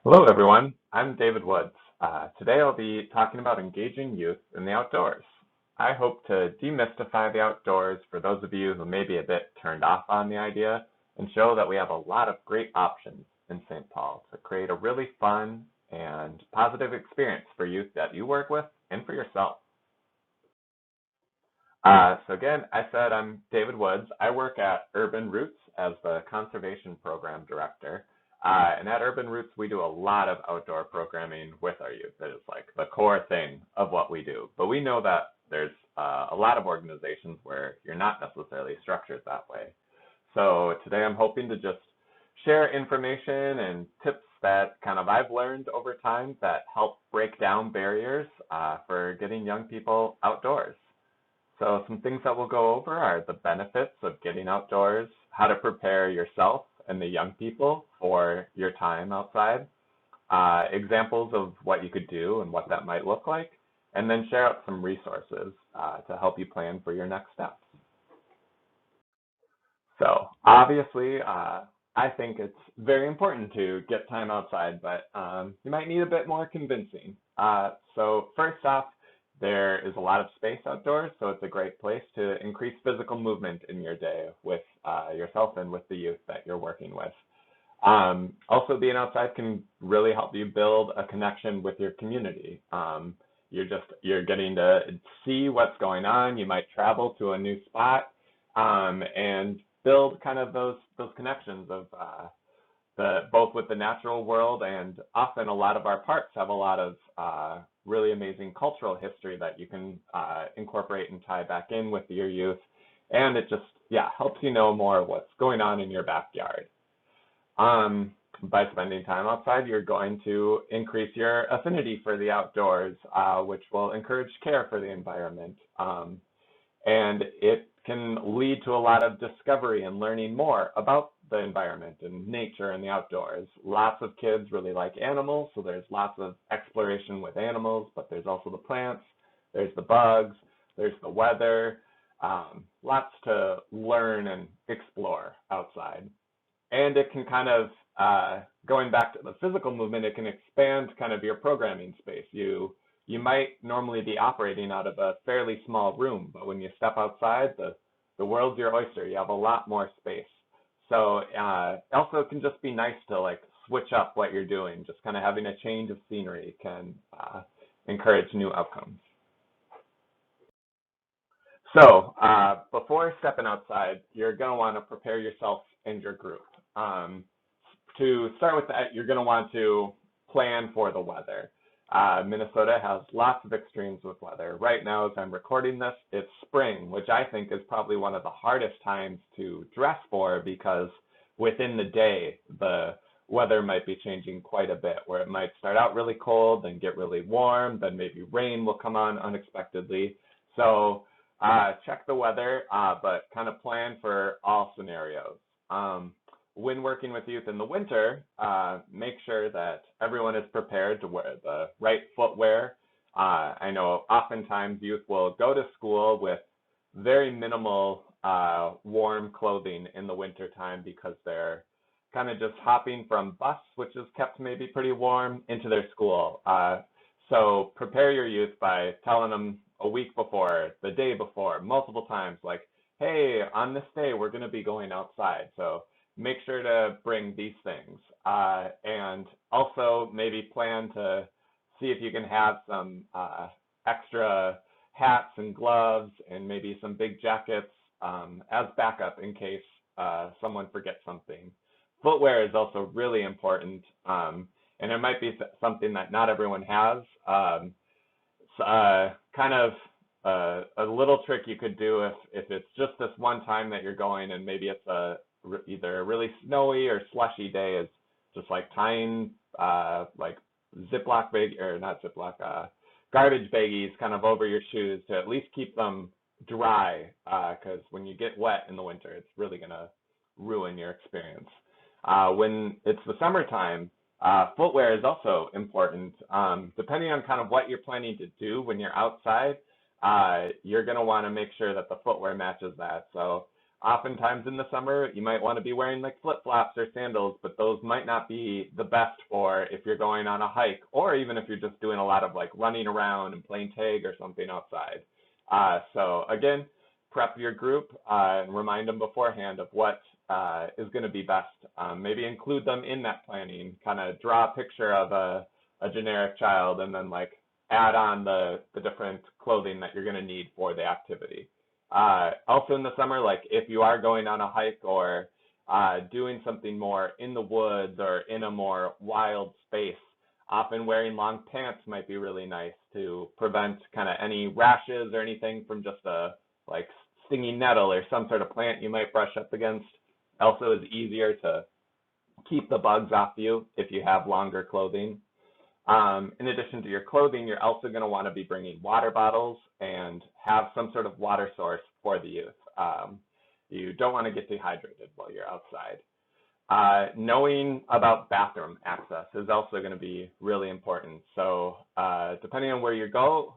Hello, everyone. I'm David Woods. Today I'll be talking about engaging youth in the outdoors. I hope to demystify the outdoors for those of you who may be a bit turned off on the idea and show that we have a lot of great options in St. Paul to create a really fun and positive experience for youth that you work with and for yourself. So again, I said I'm David Woods. I work at Urban Roots as the Conservation Program Director. And at Urban Roots, we do a lot of outdoor programming with our youth. It is like the core thing of what we do. But we know that there's a lot of organizations where you're not necessarily structured that way. So today I'm hoping to just share information and tips that kind of I've learned over time that help break down barriers for getting young people outdoors. So some things that we'll go over are the benefits of getting outdoors, how to prepare yourself and the young people for your time outside, examples of what you could do and what that might look like, and then share out some resources to help you plan for your next steps. So obviously, I think it's very important to get time outside, but you might need a bit more convincing. So first off, there is a lot of space outdoors, so it's a great place to increase physical movement in your day with yourself and with the youth that you're working with. Also, being outside can really help you build a connection with your community. You're getting to see what's going on. You might travel to a new spot and build kind of those connections of both with the natural world, and often a lot of our parks have a lot of really amazing cultural history that you can incorporate and tie back in with your youth. And it just, yeah, helps you know more of what's going on in your backyard. By spending time outside, you're going to increase your affinity for the outdoors, which will encourage care for the environment. And it can lead to a lot of discovery and learning more about the environment and nature and the outdoors. Lots of kids really like animals, so there's lots of exploration with animals, but there's also the plants, there's the bugs, there's the weather, lots to learn and explore outside. And it can kind of, going back to the physical movement, it can expand kind of your programming space. You might normally be operating out of a fairly small room, but when you step outside, the world's your oyster. You have a lot more space. So also it can just be nice to like switch up what you're doing. Just kind of having a change of scenery can encourage new outcomes. So before stepping outside, you're going to want to prepare yourself and your group. To start with that, you're going to want to plan for the weather. Minnesota has lots of extremes with weather. Right now, as I'm recording this, it's spring, which I think is probably one of the hardest times to dress for because within the day, the weather might be changing quite a bit, where it might start out really cold, then get really warm, then maybe rain will come on unexpectedly. So check the weather, but kind of plan for all scenarios. When working with youth in the winter, make sure that everyone is prepared to wear the right footwear. I know oftentimes youth will go to school with very minimal warm clothing in the winter time because they're kind of just hopping from bus, which is kept maybe pretty warm, into their school. So prepare your youth by telling them a week before, the day before, multiple times, like, hey, on this day, we're going to be going outside. So make sure to bring these things. And also maybe plan to see if you can have some extra hats and gloves and maybe some big jackets as backup in case someone forgets something. Footwear is also really important, and it might be something that not everyone has. Kind of a little trick you could do if it's just this one time that you're going and maybe it's either a really snowy or slushy day, is just like tying like Ziploc bag, or not Ziploc, garbage baggies kind of over your shoes to at least keep them dry, because when you get wet in the winter, it's really going to ruin your experience. When it's the summertime, footwear is also important. Depending on kind of what you're planning to do when you're outside, you're going to want to make sure that the footwear matches that. So Oftentimes in the summer, you might want to be wearing like flip-flops or sandals, but those might not be the best for if you're going on a hike, or even if you're just doing a lot of like running around and playing tag or something outside. So again, prep your group and remind them beforehand of what is going to be best. Maybe include them in that planning, kind of draw a picture of a generic child and then like add on the different clothing that you're going to need for the activity. Also in the summer, like if you are going on a hike or doing something more in the woods or in a more wild space, often wearing long pants might be really nice to prevent kind of any rashes or anything from just a like stinging nettle or some sort of plant you might brush up against. Also, is easier to keep the bugs off you if you have longer clothing. In addition to your clothing, you're also going to want to be bringing water bottles and have some sort of water source for the youth. You don't want to get dehydrated while you're outside. Knowing about bathroom access is also going to be really important. So depending on where you go,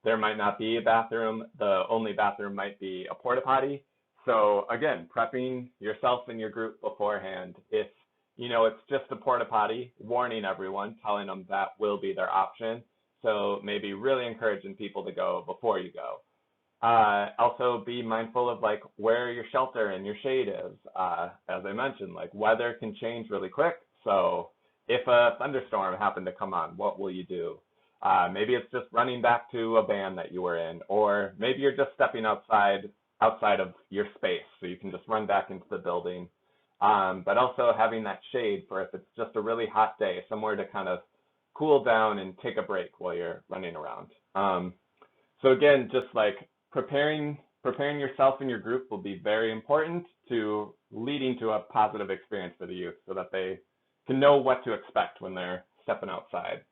there might not be a bathroom. The only bathroom might be a porta potty. So again, prepping yourself and your group beforehand. If you know it's just a porta potty, warning everyone, telling them that will be their option. So maybe really encouraging people to go before you go. Also be mindful of like where your shelter and your shade is. As I mentioned, like weather can change really quick. So if a thunderstorm happened to come on, what will you do? Maybe it's just running back to a band that you were in, or maybe you're just stepping outside of your space so you can just run back into the building. But also having that shade for if it's just a really hot day, somewhere to kind of cool down and take a break while you're running around. So again, just like preparing yourself and your group will be very important to leading to a positive experience for the youth so that they can know what to expect when they're stepping outside.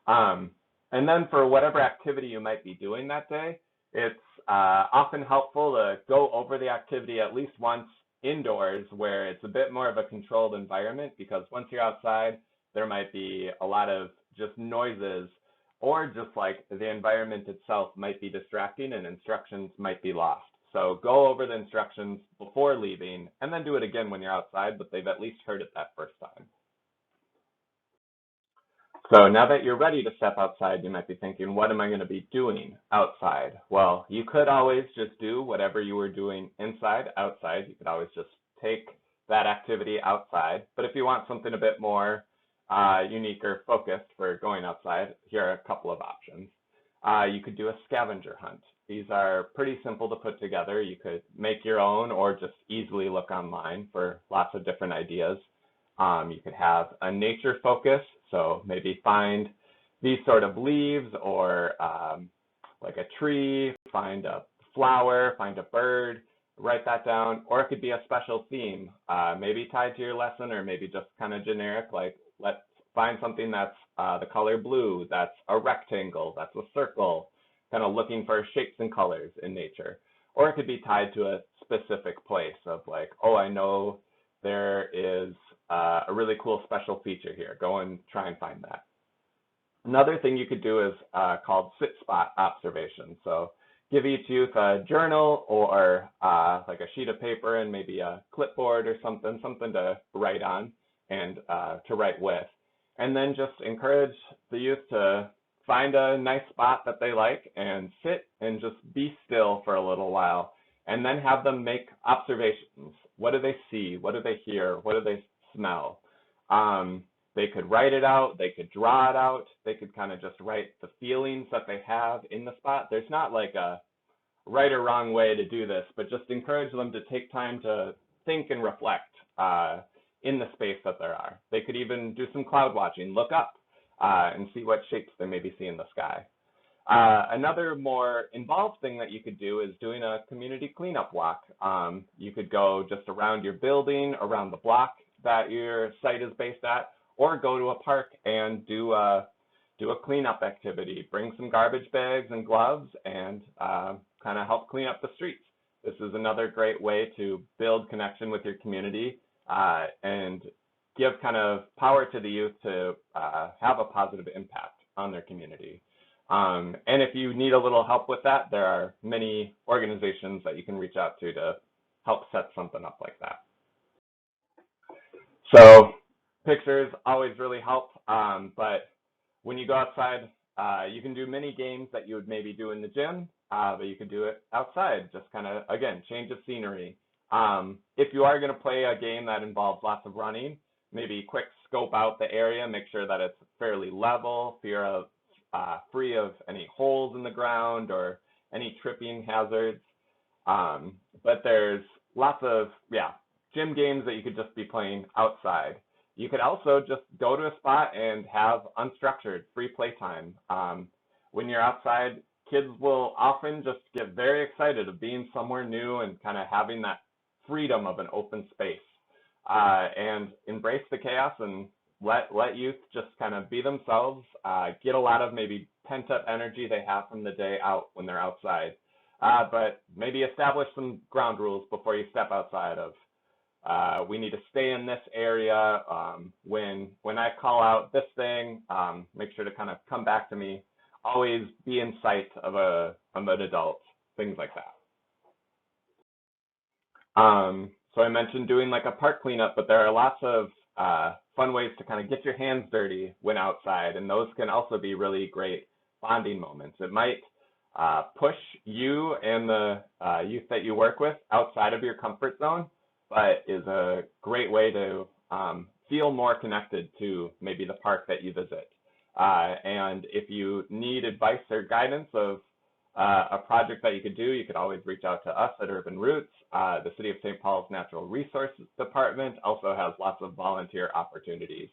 And then for whatever activity you might be doing that day, it's often helpful to go over the activity at least once indoors where it's a bit more of a controlled environment, because once you're outside, there might be a lot of just noises, or just like the environment itself might be distracting and instructions might be lost. So go over the instructions before leaving and then do it again when you're outside, but they've at least heard it that first time. So now that you're ready to step outside, you might be thinking, what am I going to be doing outside? Well, you could always just do whatever you were doing inside, outside. You could always just take that activity outside. But if you want something a bit more unique or focused for going outside, here are a couple of options. You could do a scavenger hunt. These are pretty simple to put together. You could make your own or just easily look online for lots of different ideas. You could have a nature focus, so maybe find these sort of leaves or like a tree, find a flower, find a bird, write that down, or it could be a special theme, maybe tied to your lesson or maybe just kind of generic, like let's find something that's the color blue, that's a rectangle, that's a circle, kind of looking for shapes and colors in nature. Or it could be tied to a specific place of like, oh, I know there is a really cool special feature here. Go and try and find that. Another thing you could do is called sit spot observation. So give each youth a journal or like a sheet of paper and maybe a clipboard or something to write on and to write with. And then just encourage the youth to find a nice spot that they like and sit and just be still for a little while, and then have them make observations. What do they see? What do they hear? What do they smell? They could write it out. They could draw it out. They could kind of just write the feelings that they have in the spot. There's not like a right or wrong way to do this, but just encourage them to take time to think and reflect in the space that there are. They could even do some cloud watching, look up and see what shapes they maybe see in the sky. Another more involved thing that you could do is doing a community cleanup walk. You could go just around your building, around the block that your site is based at, or go to a park and do a cleanup activity. Bring some garbage bags and gloves and kind of help clean up the streets. This is another great way to build connection with your community and give kind of power to the youth to have a positive impact on their community. And if you need a little help with that, there are many organizations that you can reach out to help set something up like that. So pictures always really help, but when you go outside, you can do mini games that you would maybe do in the gym, but you could do it outside, just kind of, again, change of scenery. If you are going to play a game that involves lots of running, maybe quick scope out the area, make sure that it's fairly level, free of any holes in the ground or any tripping hazards. But there's lots of, gym games that you could just be playing outside. You could also just go to a spot and have unstructured free playtime. When you're outside, kids will often just get very excited of being somewhere new and kind of having that freedom of an open space, and embrace the chaos and let youth just kind of be themselves, get a lot of maybe pent up energy they have from the day out when they're outside. But maybe establish some ground rules before you step outside of, we need to stay in this area. When I call out this thing, make sure to kind of come back to me. Always be in sight of an adult, things like that. So I mentioned doing like a park cleanup, but there are lots of fun ways to kind of get your hands dirty when outside, and those can also be really great bonding moments. It might push you and the youth that you work with outside of your comfort zone, but is a great way to feel more connected to maybe the park that you visit. And if you need advice or guidance of a project that you could do, you could always reach out to us at Urban Roots. The City of St. Paul's Natural Resources Department also has lots of volunteer opportunities.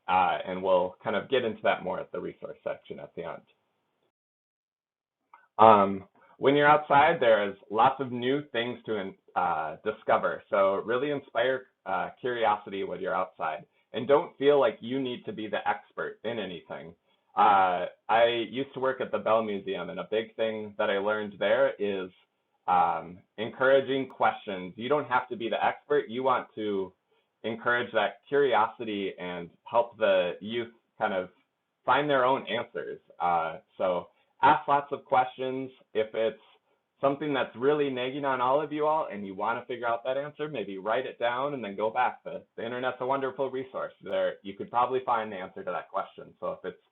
And we'll kind of get into that more at the resource section at the end. When you're outside, there's lots of new things to discover. So really inspire curiosity when you're outside. And don't feel like you need to be the expert in anything. I used to work at the Bell Museum, and a big thing that I learned there is encouraging questions. You don't have to be the expert. You want to encourage that curiosity and help the youth kind of find their own answers. So ask lots of questions. If it's something that's really nagging on all of you all and you want to figure out that answer, maybe write it down and then go back. The internet's a wonderful resource. There, you could probably find the answer to that question. So if it's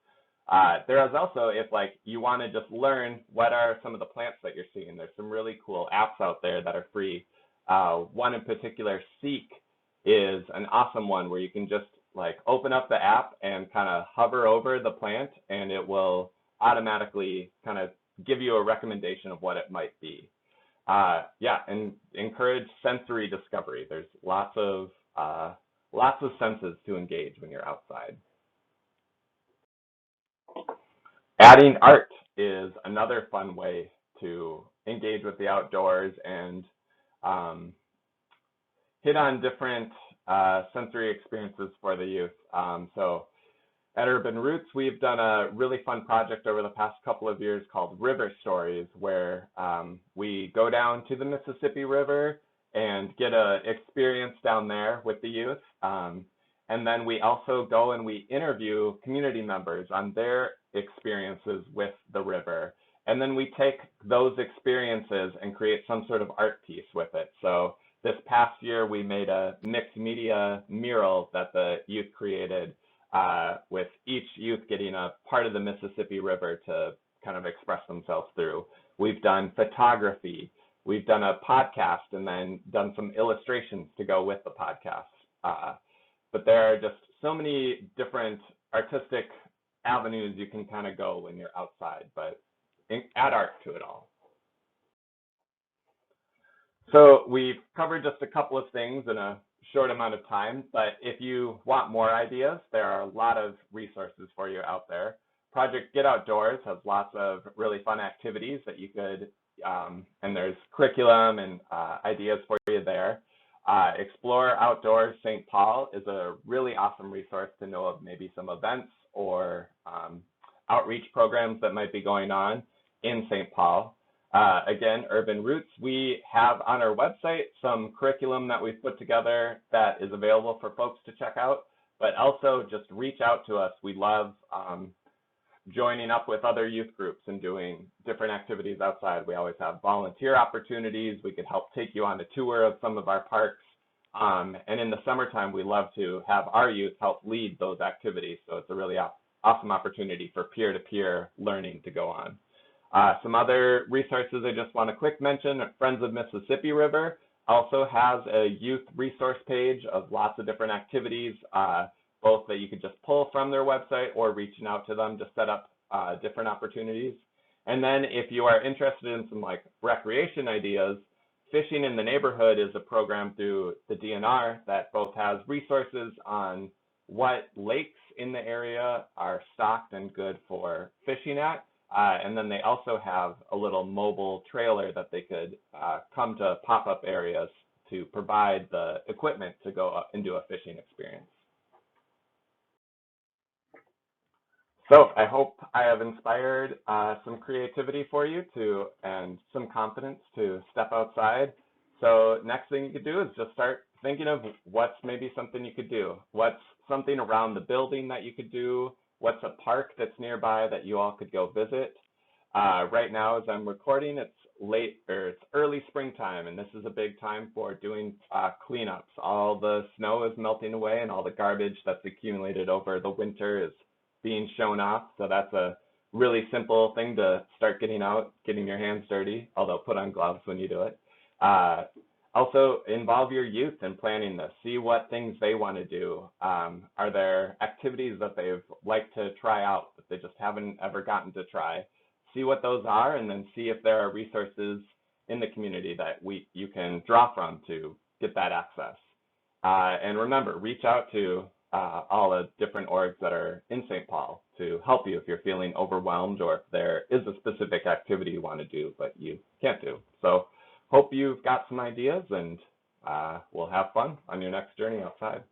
there is also, if like you want to just learn what are some of the plants that you're seeing, there's some really cool apps out there that are free. One in particular, Seek, is an awesome one where you can just like open up the app and kind of hover over the plant, and it will automatically kind of give you a recommendation of what it might be. And encourage sensory discovery. There's lots of senses to engage when you're outside. Adding art is another fun way to engage with the outdoors and hit on different sensory experiences for the youth. So at Urban Roots, we've done a really fun project over the past couple of years called River Stories, where we go down to the Mississippi River and get an experience down there with the youth. And then we also go and we interview community members on their experiences with the river. And then we take those experiences and create some sort of art piece with it. So this past year, we made a mixed media mural that the youth created, with each youth getting a part of the Mississippi River to kind of express themselves through. We've done photography. We've done a podcast and then done some illustrations to go with the podcast. But there are just so many different artistic avenues you can kind of go when you're outside, but add art to it all. So we've covered just a couple of things in a short amount of time, but if you want more ideas, there are a lot of resources for you out there. Project Get Outdoors has lots of really fun activities that you could, and there's curriculum and ideas for you there. Explore Outdoors St. Paul is a really awesome resource to know of maybe some events or outreach programs that might be going on in St. Paul. Again, Urban Roots, we have on our website some curriculum that we've put together that is available for folks to check out, but also just reach out to us. We love joining up with other youth groups and doing different activities outside. We always have volunteer opportunities. We could help take you on a tour of some of our parks. And in the summertime, we love to have our youth help lead those activities. So it's a really awesome opportunity for peer-to-peer learning to go on. Some other resources I just want to quick mention. Friends of Mississippi River also has a youth resource page of lots of different activities, both that you could just pull from their website or reaching out to them to set up different opportunities. And then if you are interested in some like recreation ideas, Fishing in the Neighborhood is a program through the DNR that both has resources on what lakes in the area are stocked and good for fishing at. And then they also have a little mobile trailer that they could come to pop-up areas to provide the equipment to go up and do a fishing experience. So I hope I have inspired some creativity for you and some confidence to step outside. So next thing you could do is just start thinking of what's maybe something you could do. What's something around the building that you could do? What's a park that's nearby that you all could go visit? Right now, as I'm recording, it's early springtime, and this is a big time for doing cleanups. All the snow is melting away, and all the garbage that's accumulated over the winter is being shown off. So that's a really simple thing to start getting out, getting your hands dirty, although put on gloves when you do it. Also, involve your youth in planning this. See what things they want to do. Are there activities that they've liked to try out that they just haven't ever gotten to try? See what those are, and then see if there are resources in the community that you can draw from to get that access. And remember, reach out to all the different orgs that are in St. Paul to help you if you're feeling overwhelmed or if there is a specific activity you want to do but you can't do. So hope you've got some ideas, and we'll have fun on your next journey outside.